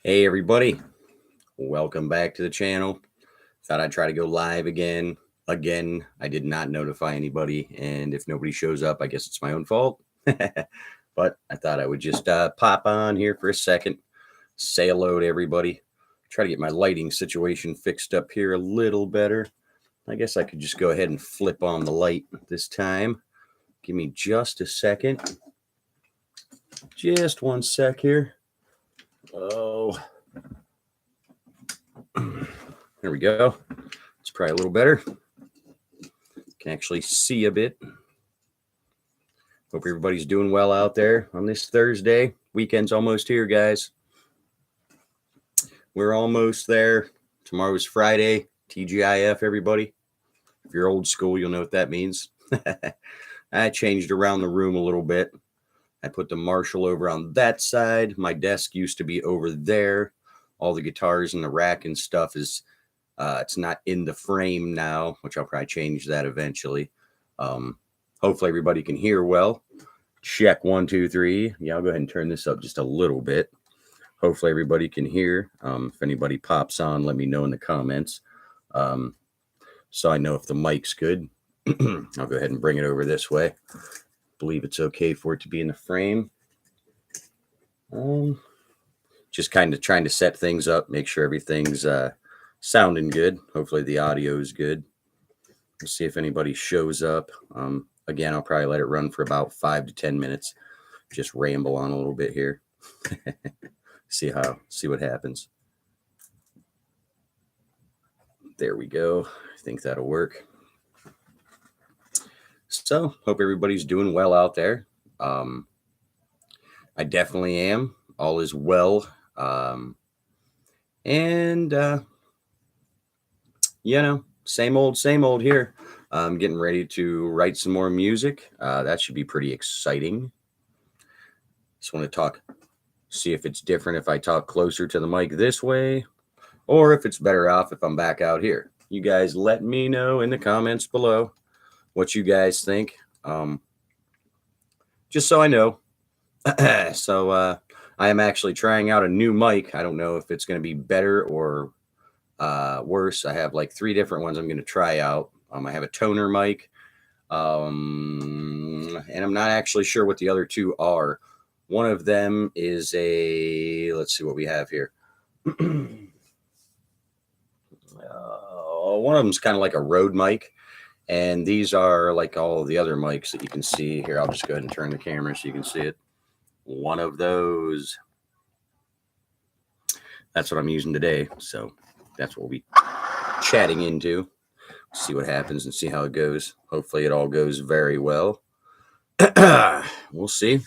Hey everybody, welcome back to the channel. Thought I'd try to go live again. I did not notify anybody, and if nobody shows up, I guess it's my own fault. But I thought I would just pop on here for a second, say hello to everybody, try to get my lighting situation fixed up here a little better. I guess I could just go ahead and flip on the light this time. Give me just a second. Just one sec here. Oh, there we go. It's probably a little better. Can actually see a bit. Hope everybody's doing well out there on this Thursday. Weekend's almost here, guys. We're almost there. Tomorrow's Friday. TGIF, everybody. If you're old school, you'll know what that means. I changed around the room a little bit. I put the Marshall over on that side. My desk used to be over there. All the guitars and the rack and stuff is it's not in the frame now, which I'll probably change that eventually. Hopefully everybody can hear well. Check 1, 2, 3. Yeah, I'll go ahead and turn this up just a little bit. Hopefully everybody can hear. If anybody pops on, let me know in the comments. So I know if the mic's good. I'll go ahead and bring it over this way. Believe it's okay for it to be in the frame. Just kind of trying to set things up, make sure everything's sounding good. Hopefully the audio is good. We'll see if anybody shows up. Again, I'll probably let it run for about 5 to 10 minutes. Just ramble on a little bit here. see what happens. There we go. I think that'll work. So, hope everybody's doing well out there. I definitely am. All is well. Same old here. I'm getting ready to write some more music. That should be pretty exciting. Just want to see if it's different if I talk closer to the mic this way, or if it's better off if I'm back out here. You guys let me know in the comments below what you guys think. Just so I know. So I am actually trying out a new mic. I don't know if it's going to be better or worse. I have like 3 different ones I'm going to try out. I have a toner mic, and I'm not actually sure what the other 2 are. One of them is let's see what we have here. One of them is kind of like a Rode mic, and these are like all the other mics that you can see here. I'll just go ahead and turn the camera so you can see it. One of those. That's what I'm using today, so that's what we'll be chatting into. See what happens and see how it goes. Hopefully it all goes very well. We'll see.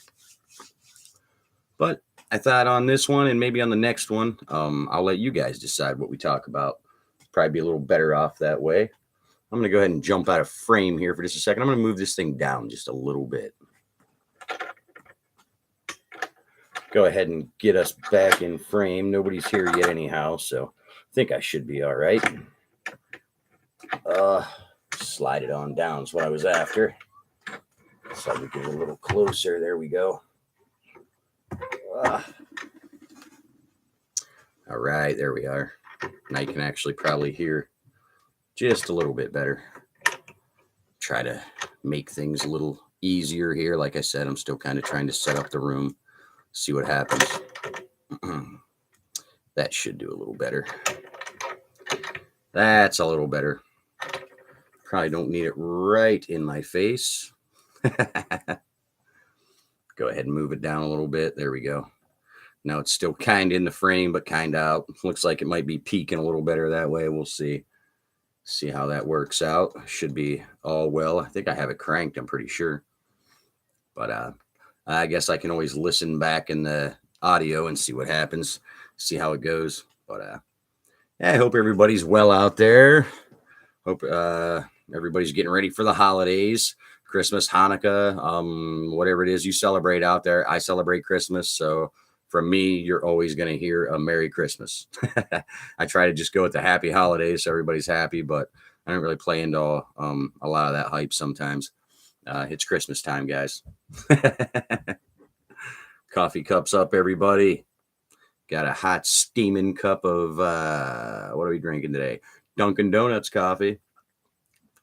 But I thought on this one and maybe on the next one, I'll let you guys decide what we talk about. Probably be a little better off that way. I'm going to go ahead and jump out of frame here for just a second. I'm going to move this thing down just a little bit. Go ahead and get us back in frame. Nobody's here yet anyhow, so I think I should be all right. Slide it on down is what I was after. So we get a little closer. There we go. All right, there we are. Now you can actually probably hear just a little bit better. Try to make things a little easier here. Like I said, I'm still kind of trying to set up the room, see what happens. That should do a little better. That's a little better. Probably don't need it right in my face. Go ahead and move it down a little bit. There we go. Now it's still kind of in the frame, but kind of out. Looks like it might be peaking a little better that way. We'll see. See how that works out. Should be all well. I think I have it cranked, I'm pretty sure. But I guess I can always listen back in the audio and see what happens. See how it goes. But I hope everybody's well out there. Hope everybody's getting ready for the holidays. Christmas, Hanukkah, whatever it is you celebrate out there. I celebrate Christmas, so from me, you're always going to hear a Merry Christmas. I try to just go with the happy holidays so everybody's happy, but I don't really play into a lot of that hype sometimes. It's Christmas time, guys. Coffee cups up, everybody. Got a hot steaming cup of what are we drinking today? Dunkin' Donuts coffee.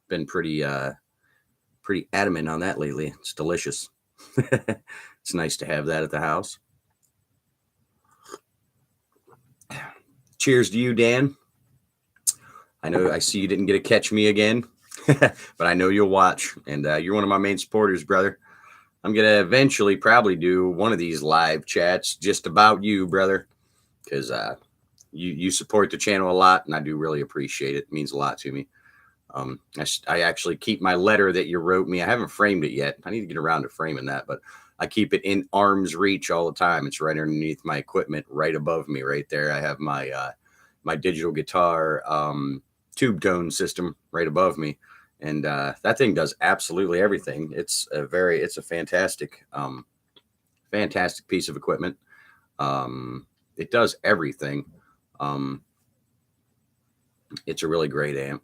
Been pretty adamant on that lately. It's delicious. It's nice to have that at the house. Cheers to you, Dan. I see you didn't get to catch me again, but I know you'll watch, and you're one of my main supporters, brother. I'm going to eventually probably do one of these live chats just about you, brother, because you support the channel a lot, and I do really appreciate it. It means a lot to me. I actually keep my letter that you wrote me. I haven't framed it yet. I need to get around to framing that, but I keep it in arm's reach all the time. It's right underneath my equipment, right above me, right there. I have my my digital guitar tube tone system right above me, and that thing does absolutely everything. It's a fantastic fantastic piece of equipment. It does everything. It's a really great amp.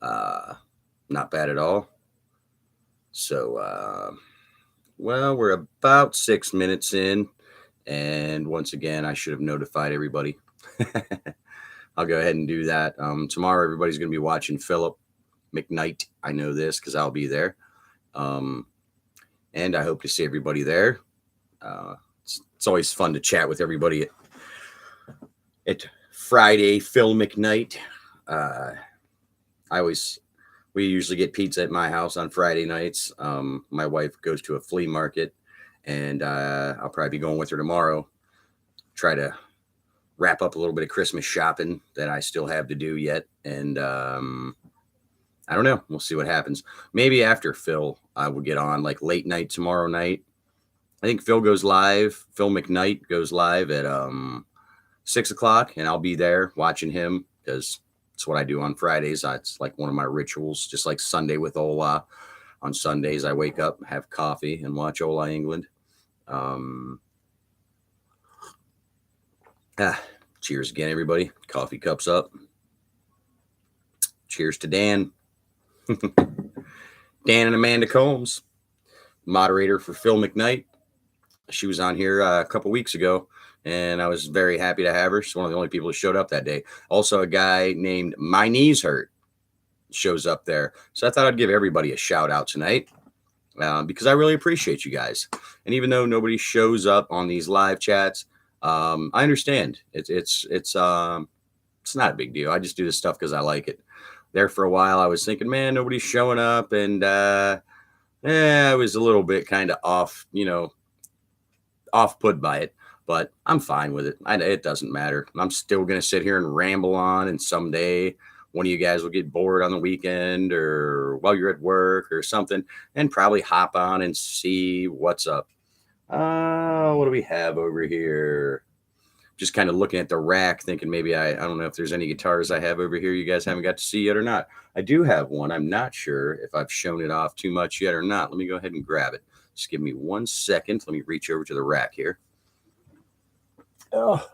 Not bad at all. So, well, we're about 6 minutes in, and once again, I should have notified everybody. I'll go ahead and do that. Tomorrow, everybody's going to be watching Philip McKnight. I know this because I'll be there. And I hope to see everybody there. It's always fun to chat with everybody at Friday Phil McKnight. We usually get pizza at my house on Friday nights. My wife goes to a flea market, and I'll probably be going with her tomorrow. Try to wrap up a little bit of Christmas shopping that I still have to do yet. And I don't know. We'll see what happens. Maybe after Phil, I will get on like late night tomorrow night. I think Phil goes live. Phil McKnight goes live at 6 o'clock, and I'll be there watching him because it's what I do on Fridays. It's like one of my rituals, just like Sunday with Ola. On Sundays, I wake up, have coffee, and watch Ola England. Cheers again, everybody. Coffee cups up. Cheers to Dan. Dan and Amanda Combs, moderator for Phil McKnight. She was on here a couple weeks ago, and I was very happy to have her. She's one of the only people who showed up that day. Also, a guy named My Knees Hurt shows up there. So I thought I'd give everybody a shout out tonight because I really appreciate you guys. And even though nobody shows up on these live chats, I understand. It's not a big deal. I just do this stuff because I like it. There for a while, I was thinking, man, nobody's showing up, and I was a little bit kind of off put by it, but I'm fine with it. It doesn't matter. I'm still going to sit here and ramble on, and someday one of you guys will get bored on the weekend or while you're at work or something and probably hop on and see what's up. What do we have over here? Just kind of looking at the rack, thinking maybe I don't know if there's any guitars I have over here you guys haven't got to see yet or not. I do have one. I'm not sure if I've shown it off too much yet or not. Let me go ahead and grab it. Just give me 1 second. Let me reach over to the rack here. Oh.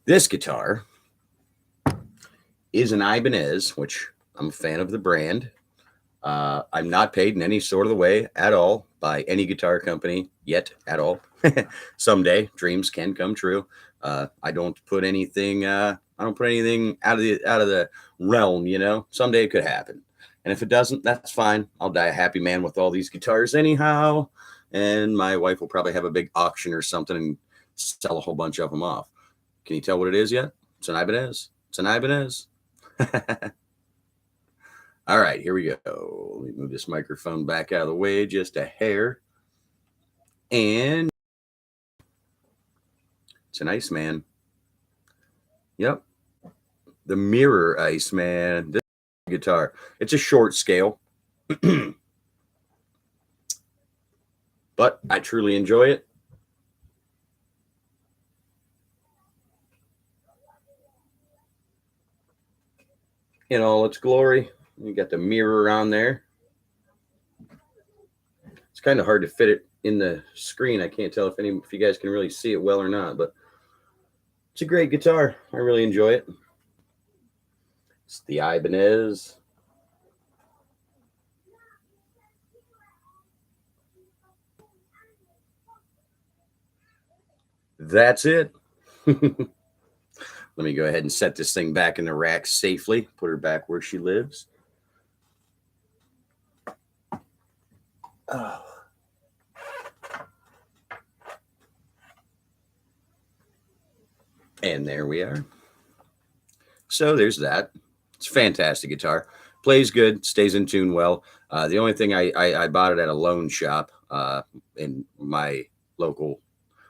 This guitar is an Ibanez, which I'm a fan of the brand. I'm not paid in any sort of the way at all by any guitar company yet at all. Someday dreams can come true. I don't put anything out of the realm, you know. Someday it could happen. And if it doesn't, that's fine. I'll die a happy man with all these guitars anyhow. And my wife will probably have a big auction or something and sell a whole bunch of them off. Can you tell what it is yet? It's an Ibanez. It's an Ibanez. All right, here we go. Let me move this microphone back out of the way just a hair. And it's an Iceman. Yep. The Mirror Iceman. This guitar. It's a short scale. But I truly enjoy it. In all its glory. You got the mirror on there. It's kind of hard to fit it in the screen. I can't tell if you guys can really see it well or not, but it's a great guitar. I really enjoy it. It's the Ibanez. that's it. Let me go ahead and set this thing back in the rack safely. Put her back where she lives. Oh. And there we are. So there's that. It's a fantastic guitar. Plays good, stays in tune well. The only thing I bought it at a loan shop in my local,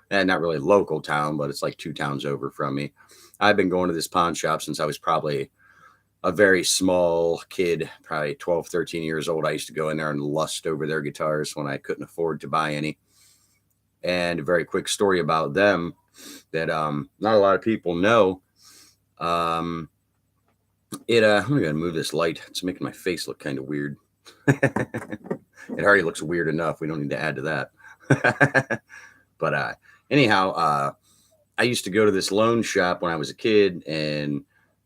not really local town, but it's like 2 towns over from me. I've been going to this pawn shop since I was probably a very small kid, probably 12, 13 years old. I used to go in there and lust over their guitars when I couldn't afford to buy any. And a very quick story about them that not a lot of people know. I'm gonna move this light. It's making my face look kind of weird. It already looks weird enough. We don't need to add to that. But anyhow, I used to go to this loan shop when I was a kid, and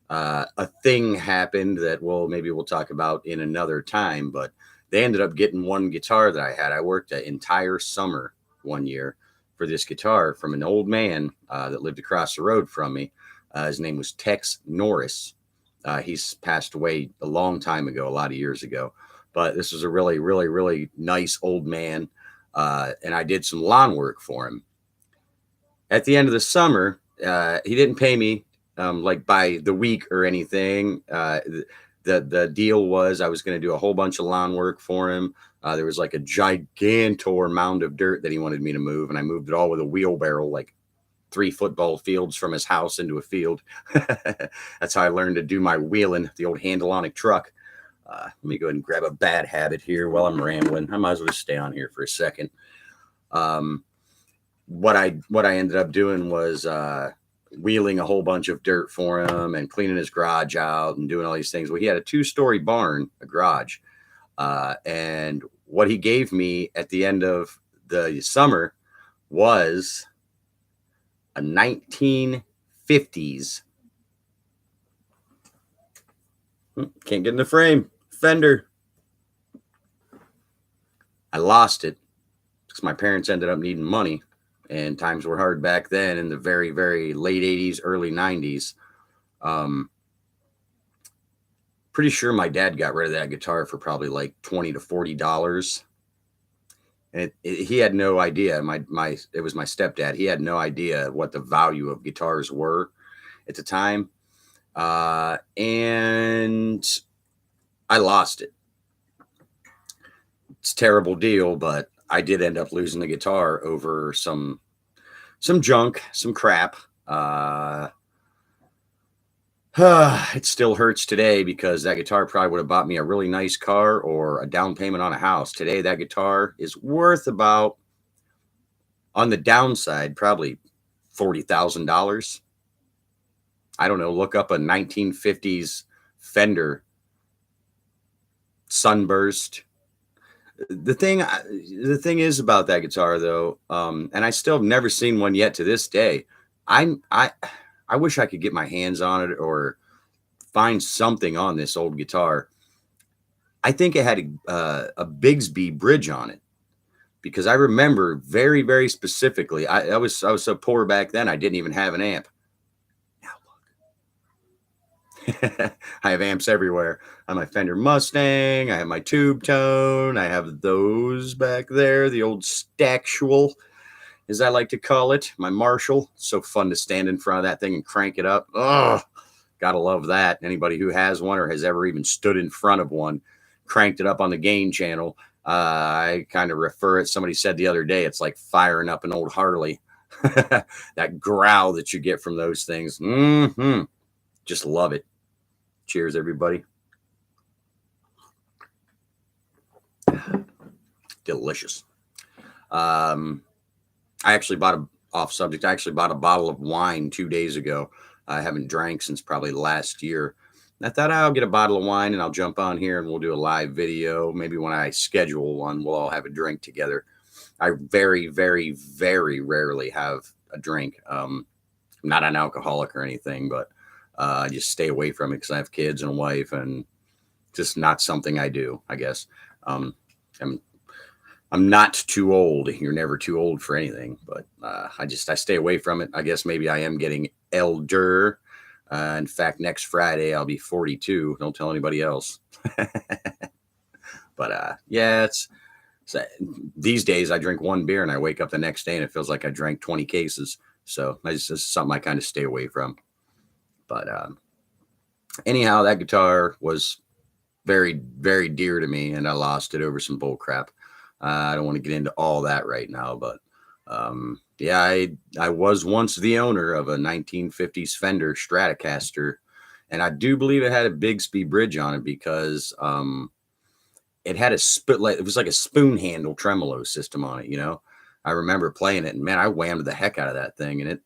a thing happened that, well, maybe we'll talk about in another time. But they ended up getting one guitar that I had. I worked an entire summer one year for this guitar from an old man that lived across the road from me. His name was Tex Norris. He's passed away a long time ago, a lot of years ago. But this was a really, really, really nice old man. And I did some lawn work for him. At the end of the summer, he didn't pay me like by the week or anything. The deal was I was going to do a whole bunch of lawn work for him. There was like a gigantor mound of dirt that he wanted me to move, and I moved it all with a wheelbarrow, like 3 football fields from his house into a field. That's how I learned to do my wheeling, the old Handalonic truck. Let me go ahead and grab a bad habit here while I'm rambling. I might as well just stay on here for a second. What I ended up doing was wheeling a whole bunch of dirt for him and cleaning his garage out and doing all these things. Well, he had a 2-story barn, a garage. And what he gave me at the end of the summer was a 1950s. Can't get in the frame. Fender. I lost it because my parents ended up needing money, and times were hard back then in the very, very late 80s, early 90s. Pretty sure my dad got rid of that guitar for probably like $20 to $40. And he had no idea. It was my stepdad. He had no idea what the value of guitars were at the time. And I lost it. It's a terrible deal, but I did end up losing the guitar over some junk, some crap. It still hurts today because that guitar probably would have bought me a really nice car or a down payment on a house. Today, that guitar is worth about, on the downside, probably $40,000. I don't know. Look up a 1950s Fender Sunburst. The thing is about that guitar, though, and I still have never seen one yet to this day. I wish I could get my hands on it or find something on this old guitar. I think it had a Bigsby bridge on it because I remember very, very specifically. I was so poor back then. I didn't even have an amp. Now look, I have amps everywhere. I have my Fender Mustang. I have my Tube Tone. I have those back there. The old Stactual, as I like to call it, my Marshall. So fun to stand in front of that thing and crank it up. Oh, gotta love that. Anybody who has one or has ever even stood in front of one, cranked it up on the gain channel. I kind of refer it. Somebody said the other day, it's like firing up an old Harley. That growl that you get from those things. Just love it. Cheers, everybody. Delicious. I actually bought off subject. I actually bought a bottle of wine 2 days ago. I haven't drank since probably last year. I thought I'll get a bottle of wine and I'll jump on here and we'll do a live video. Maybe when I schedule one, we'll all have a drink together. I very, very, very rarely have a drink. I'm not an alcoholic or anything, but I just stay away from it because I have kids and a wife and just not something I do, I guess. I'm I'm not too old. You're never too old for anything, but I stay away from it. I guess maybe I am getting elder. In fact, next Friday I'll be 42. Don't tell anybody else. But yeah, it's these days I drink one beer and I wake up the next day and it feels like I drank 20 cases. So that's just something I kind of stay away from. But anyhow, that guitar was very, very dear to me, and I lost it over some bull crap. I don't want to get into all that right now, but yeah, I was once the owner of a 1950s Fender Stratocaster, and I do believe it had a Bigsby bridge on it because it had it was like a spoon handle tremolo system on it. You know, I remember playing it, and man, I whammed the heck out of that thing, and it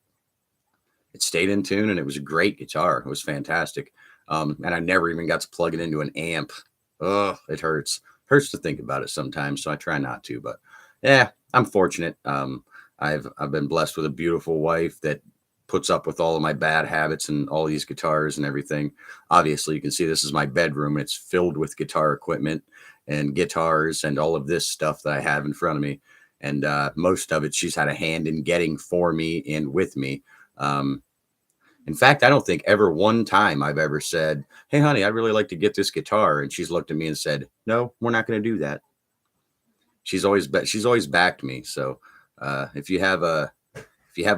stayed in tune, and it was a great guitar. It was fantastic. And I never even got to plug it into an amp. Oh, it hurts. Hurts to think about it sometimes, so I try not to. But yeah, I'm fortunate. I've been blessed with a beautiful wife that puts up with all of my bad habits and all these guitars and everything. Obviously, you can see this is my bedroom. It's filled with guitar equipment and guitars and all of this stuff that I have in front of me. And most of it she's had a hand in getting for me and with me. In fact, I don't think ever one time I've ever said, "Hey, honey, I'd really like to get this guitar," and she's looked at me and said, "No, we're not going to do that." She's always backed me. So if you have a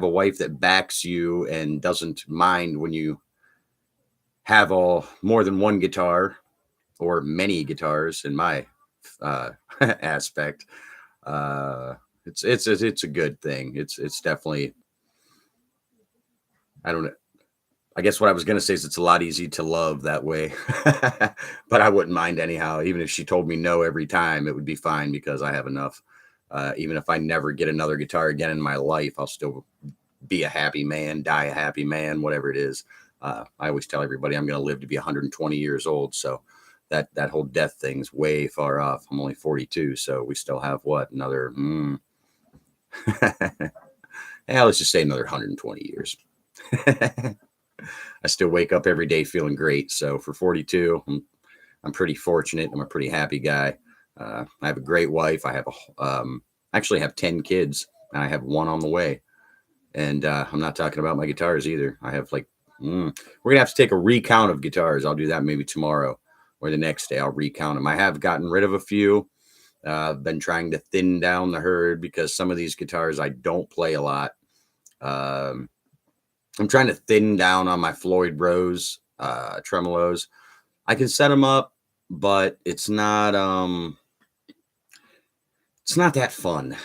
wife that backs you and doesn't mind when you have more than one guitar or many guitars, in my aspect, it's a good thing. It's definitely, I don't know. I guess what I was going to say is it's a lot easier to love that way, but I wouldn't mind anyhow. Even if she told me no every time, it would be fine because I have enough. Even if I never get another guitar again in my life, I'll still be a happy man, die a happy man, whatever it is. I always tell everybody I'm going to live to be 120 years old. So that whole death thing's way far off. I'm only 42. So we still have what? Another, yeah, let's just say another 120 years. I still wake up every day feeling great. So for 42, I'm pretty fortunate. I'm a pretty happy guy. I have a great wife. I have actually have 10 kids, and I have one on the way. And I'm not talking about my guitars either. I have we're gonna have to take a recount of guitars. I'll do that maybe tomorrow or the next day. I'll recount them. I have gotten rid of a few. I've been trying to thin down the herd because some of these guitars I don't play a lot. I'm trying to thin down on my Floyd Rose tremolos. I can set them up, but it's not that fun.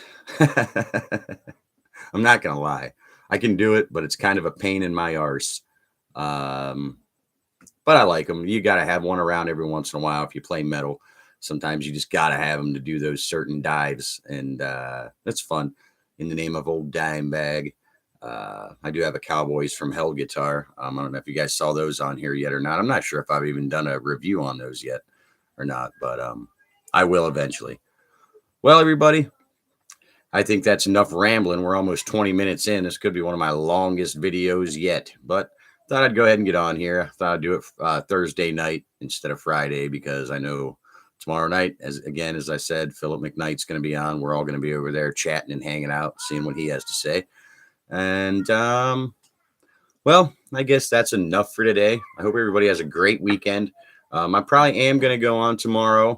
I'm not gonna lie. I can do it, but it's kind of a pain in my arse. But I like them. You got to have one around every once in a while if you play metal. Sometimes you just got to have them to do those certain dives, and that's fun. In the name of old Dimebag. I do have a Cowboys from Hell guitar. I don't know if you guys saw those on here yet or not. I'm not sure if I've even done a review on those yet or not, but I will eventually. Well, everybody, I think that's enough rambling. We're almost 20 minutes in. This could be one of my longest videos yet, but thought I'd go ahead and get on here. I thought I'd do it Thursday night instead of Friday because I know tomorrow night, as I said, Philip McKnight's going to be on. We're all going to be over there chatting and hanging out, seeing what he has to say. And, well, I guess that's enough for today. I hope everybody has a great weekend. I probably am going to go on tomorrow.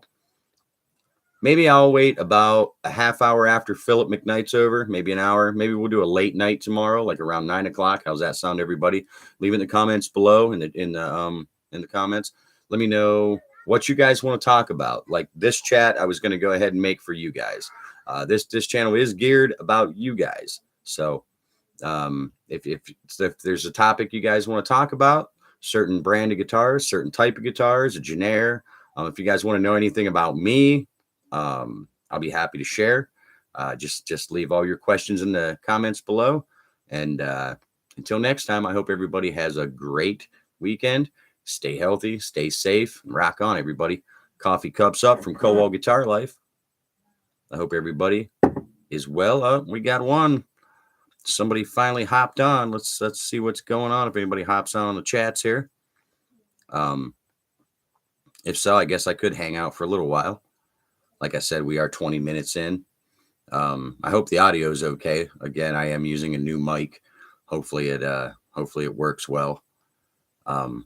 Maybe I'll wait about a half hour after Philip McKnight's over, maybe an hour. Maybe we'll do a late night tomorrow, like around 9 o'clock. How's that sound, everybody? Leave in the comments below in the comments. Let me know what you guys want to talk about. Like this chat, I was going to go ahead and make for you guys. This channel is geared about you guys. So if there's a topic you guys want to talk about, certain brand of guitars, certain type of guitars, a generic, if you guys want to know anything about me, I'll be happy to share. Just leave all your questions in the comments below. And until next time, I hope everybody has a great weekend. Stay healthy, stay safe, and rock on, everybody. Coffee cups up from Kowal Guitar Life. I hope everybody is well. We got one. Somebody finally hopped on. Let's see what's going on. If anybody hops on the chats here. If so, I guess I could hang out for a little while. Like I said, we are 20 minutes in. I hope the audio is okay. Again, I am using a new mic. Hopefully it works well. Um,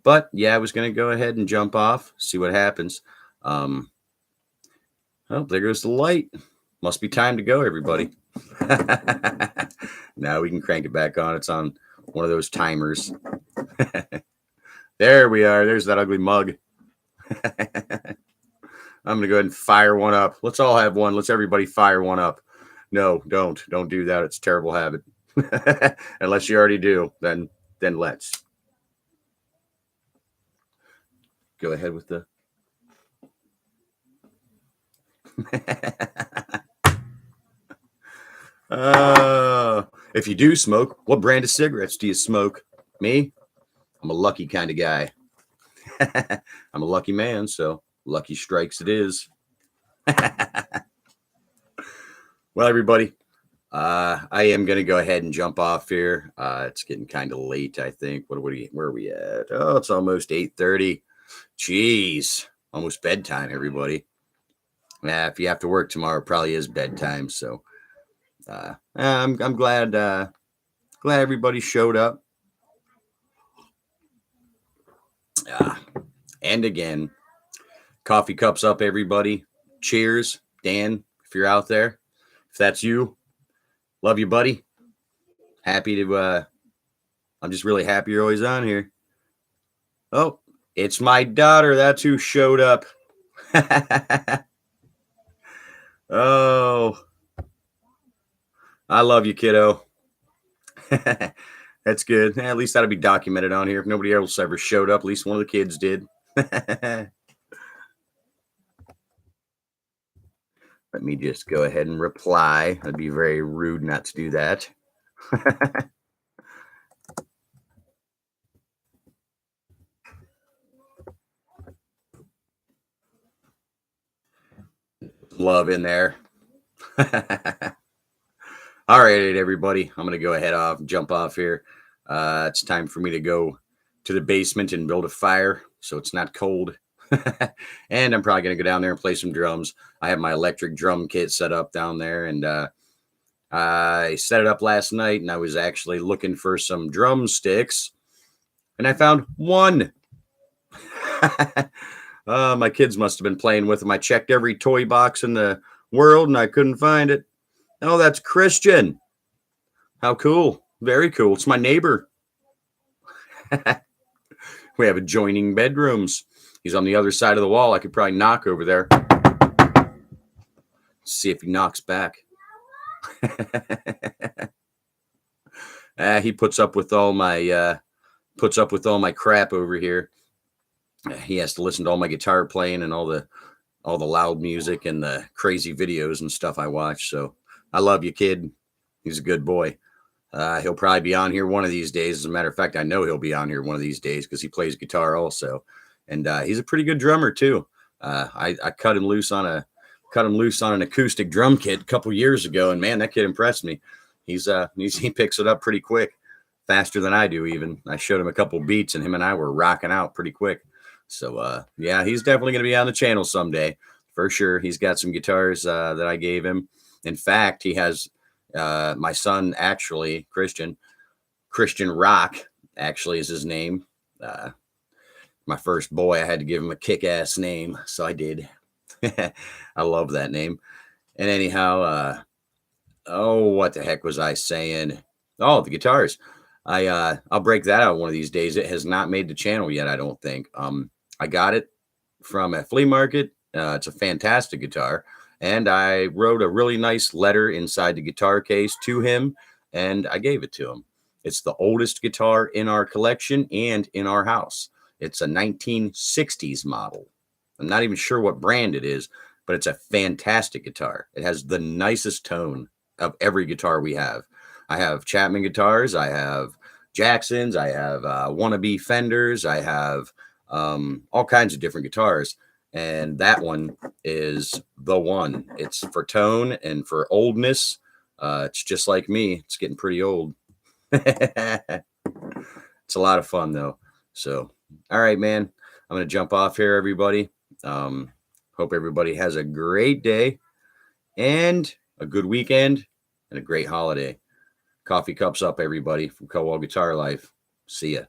but yeah, I was going to go ahead and jump off, see what happens. Oh, there goes the light. Must be time to go, everybody. Now we can crank it back on. It's on one of those timers. There we are. There's that ugly mug. I'm going to go ahead and fire one up. Let's all have one. Let's everybody fire one up. No, don't do that. It's a terrible habit. Unless you already do, then let's go ahead with the if you do smoke, what brand of cigarettes do you smoke? Me? I'm a lucky kind of guy. I'm a lucky man, so lucky strikes it is. Well, everybody, I am going to go ahead and jump off here. It's getting kind of late, I think. Where are we at? Oh, it's almost 8:30. Jeez, almost bedtime, everybody. If you have to work tomorrow, it probably is bedtime. So I'm glad everybody showed up. And again, coffee cups up, everybody. Cheers, Dan, if you're out there. If that's you, love you, buddy. Happy to, I'm just really happy you're always on here. Oh, it's my daughter. That's who showed up. Oh, I love you, kiddo. That's good. At least that'll be documented on here. If nobody else ever showed up, at least one of the kids did. Let me just go ahead and reply. It'd be very rude not to do that. Love in there. All right, everybody. I'm going to go ahead jump off here. It's time for me to go to the basement and build a fire so it's not cold. And I'm probably going to go down there and play some drums. I have my electric drum kit set up down there, and I set it up last night, and I was actually looking for some drumsticks, and I found one. My kids must have been playing with them. I checked every toy box in the world, and I couldn't find it. Oh, that's Christian. How cool. Very cool. It's my neighbor. We have adjoining bedrooms. He's on the other side of the wall. I could probably knock over there. See if he knocks back. He puts up with all my crap over here. He has to listen to all my guitar playing and all the loud music and the crazy videos and stuff I watch. So I love you, kid. He's a good boy. He'll probably be on here one of these days. As a matter of fact, I know he'll be on here one of these days because he plays guitar also, and he's a pretty good drummer too. I cut him loose on an acoustic drum kit a couple years ago, and man, that kid impressed me. He picks it up pretty quick, faster than I do. Even I showed him a couple beats, and him and I were rocking out pretty quick. So yeah, he's definitely going to be on the channel someday for sure. He's got some guitars that I gave him. In fact, he has my son, actually, Christian Rock, actually is his name. My first boy, I had to give him a kick-ass name, so I did. I love that name. And anyhow, what the heck was I saying? Oh, the guitars. I'll break that out one of these days. It has not made the channel yet, I don't think. I got it from a flea market. It's a fantastic guitar. And I wrote a really nice letter inside the guitar case to him, and I gave it to him. It's the oldest guitar in our collection and in our house. It's a 1960s model. I'm not even sure what brand it is, but it's a fantastic guitar. It has the nicest tone of every guitar we have. I have Chapman guitars. I have Jacksons. I have wannabe Fenders. I have all kinds of different guitars. And that one is the one. It's for tone and for oldness. It's just like me. It's getting pretty old. It's a lot of fun, though. So, all right, man. I'm going to jump off here, everybody. Hope everybody has a great day. and a good weekend and a great holiday. Coffee cups up, everybody, from Kowal Guitar Life. See ya.